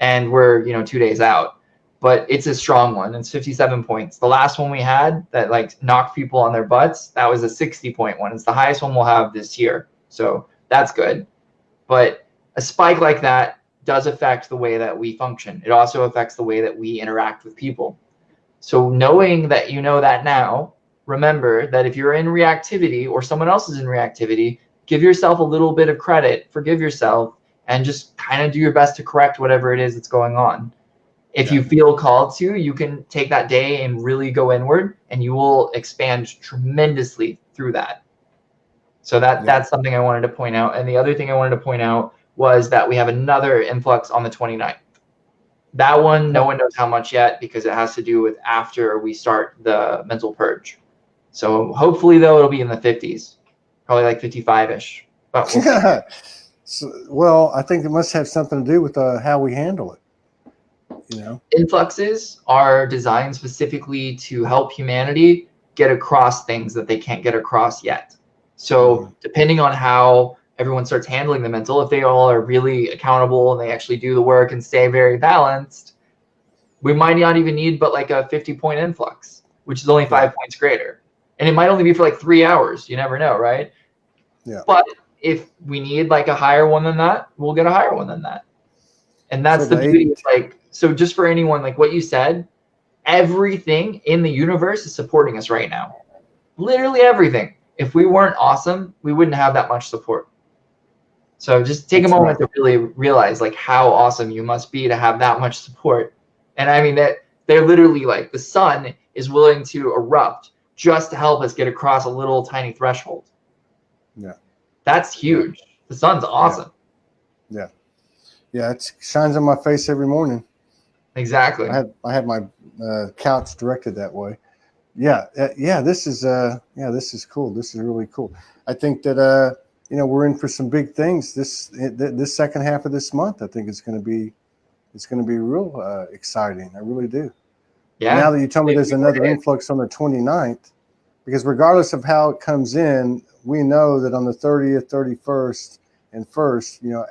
And we're, 2 days out. But it's a strong one. It's 57 points. The last one we had that knocked people on their butts, that was a 60-point one. It's the highest one we'll have this year. So that's good. But a spike like that does affect the way that we function. It also affects the way that we interact with people. So knowing that you know that now, remember that if you're in reactivity or someone else is in reactivity, give yourself a little bit of credit, forgive yourself, and just kind of do your best to correct whatever it is that's going on. If you feel called to, you can take that day and really go inward, and you will expand tremendously through that. So that's something I wanted to point out. And the other thing I wanted to point out was that we have another influx on the 29th. That one, no one knows how much yet, because it has to do with after we start the mental purge. So hopefully, though, it'll be in the 50s, probably like 55-ish. But well, I think it must have something to do with how we handle it. Influxes are designed specifically to help humanity get across things that they can't get across yet. So depending on how everyone starts handling the mental, if they all are really accountable and they actually do the work and stay very balanced, we might not even need but like a 50-point influx, which is only 5 points greater. And it might only be for like 3 hours. You never know, right? Yeah. But if we need like a higher one than that, we'll get a higher one than that. And that's the beauty of So just for anyone, like what you said, everything in the universe is supporting us right now. Literally everything. If we weren't awesome, we wouldn't have that much support. So just take a moment to really realize like how awesome you must be to have that much support. And I mean that they're literally like the sun is willing to erupt just to help us get across a little tiny threshold. Yeah. That's huge. The sun's awesome. Yeah. Yeah, it shines on my face every morning. Exactly. I had my couch directed that way. Yeah, this is cool. This is really cool. I think that we're in for some big things this second half of this month. I think it's going to be real exciting. I really do. Yeah. Now that you tell me there's another influx on the 29th, because regardless of how it comes in, we know that on the 30th, 31st, and 1st,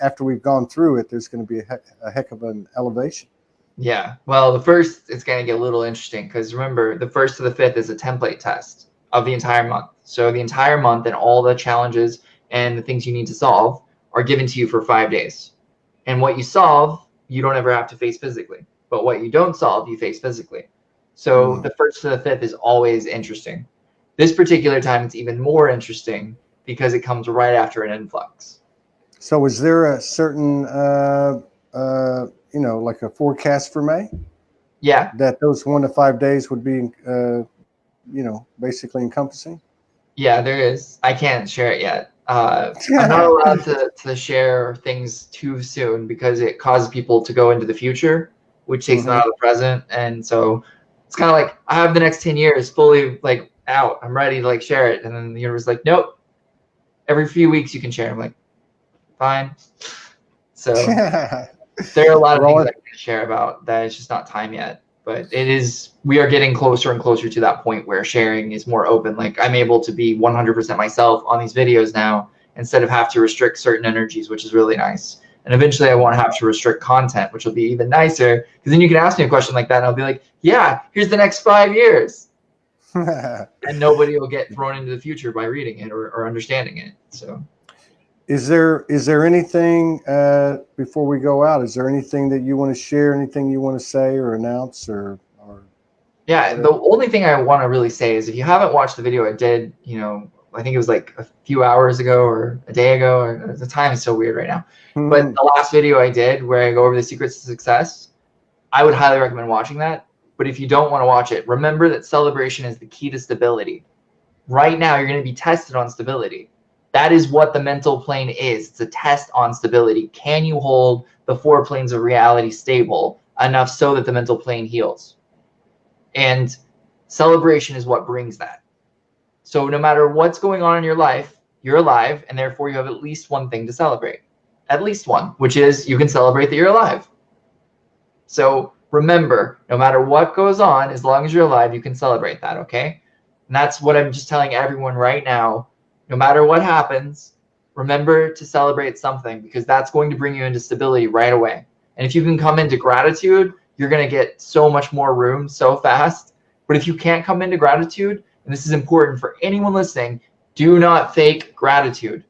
after we've gone through it, there's going to be a heck of an elevation. Yeah. Well, the first, it's going to get a little interesting because remember, the 1st to the 5th is a template test of the entire month. So the entire month and all the challenges and the things you need to solve are given to you for 5 days. And what you solve, you don't ever have to face physically. But what you don't solve, you face physically. So the 1st to the 5th is always interesting. This particular time, it's even more interesting because it comes right after an influx. So is there a certain, like a forecast for May? Yeah. That those 1 to 5 days would be, basically encompassing? Yeah, there is. I can't share it yet. I'm not allowed to share things too soon because it causes people to go into the future, which takes them out of the present. And so it's kind of like I have the next 10 years fully like out. I'm ready to like share it. And then the universe is like, nope. Every few weeks you can share. I'm like, fine. So there are a lot of things I can share about that it's just not time yet. But we are getting closer and closer to that point where sharing is more open. Like I'm able to be 100% myself on these videos now instead of have to restrict certain energies, which is really nice. And eventually I won't have to restrict content, which will be even nicer because then you can ask me a question like that and I'll be like, yeah, here's the next 5 years. And nobody will get thrown into the future by reading it or understanding it. So. Is there anything before we go out? Is there anything that you want to share? Anything you want to say or announce or? Yeah, the only thing I want to really say is if you haven't watched the video I did, I think it was like a few hours ago or a day ago. Or the time is so weird right now. But the last video I did where I go over the secrets to success, I would highly recommend watching that. But if you don't want to watch it, remember that celebration is the key to stability. Right now, you're going to be tested on stability. That is what the mental plane is. It's a test on stability. Can you hold the 4 planes of reality stable enough so that the mental plane heals? And celebration is what brings that. So no matter what's going on in your life, you're alive, and therefore you have at least one thing to celebrate. At least one, which is you can celebrate that you're alive. So remember, no matter what goes on, as long as you're alive, you can celebrate that, okay? And that's what I'm just telling everyone right now. No matter what happens, remember to celebrate something because that's going to bring you into stability right away. And if you can come into gratitude, you're going to get so much more room so fast. But if you can't come into gratitude, and this is important for anyone listening, do not fake gratitude.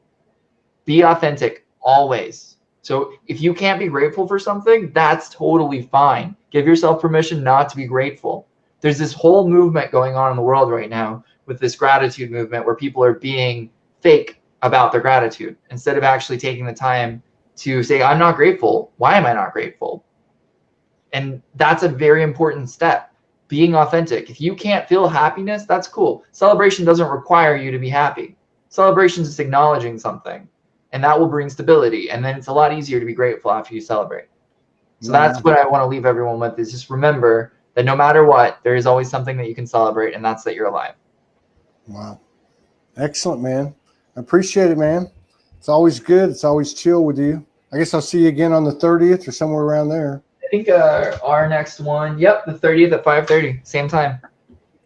Be authentic always. So if you can't be grateful for something, that's totally fine. Give yourself permission not to be grateful. There's this whole movement going on in the world right now with this gratitude movement where people are being fake about their gratitude instead of actually taking the time to say, I'm not grateful. Why am I not grateful? And that's a very important step, being authentic. If you can't feel happiness, that's cool. Celebration doesn't require you to be happy. Celebration is just acknowledging something, and that will bring stability. And then it's a lot easier to be grateful after you celebrate. So that's what I want to leave everyone with is just remember that no matter what, there is always something that you can celebrate, and that's that you're alive. Wow. Excellent, man. I appreciate it, man. It's always good. It's always chill with you. I guess I'll see you again on the 30th or somewhere around there. I think our next one, the 30th at 5:30, same time.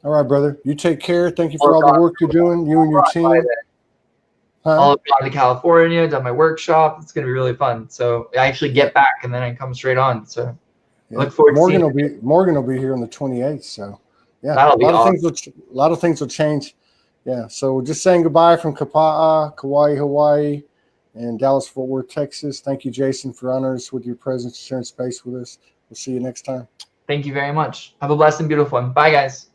All right, brother. You take care. Thank you for all the work you're doing, you and your team. I'll have gone to California, done my workshop. It's going to be really fun. So I actually get back and then I come straight on. So I look forward to seeing Morgan will be here on the 28th. So yeah, that'll be awesome. A lot of things will change. Yeah. So just saying goodbye from Kapa'a, Kauai, Hawaii. in Dallas, Fort Worth, Texas. Thank you, Jason, for honoring us with your presence, sharing space with us. We'll see you next time. Thank you very much. Have a blessed and beautiful one. Bye, guys.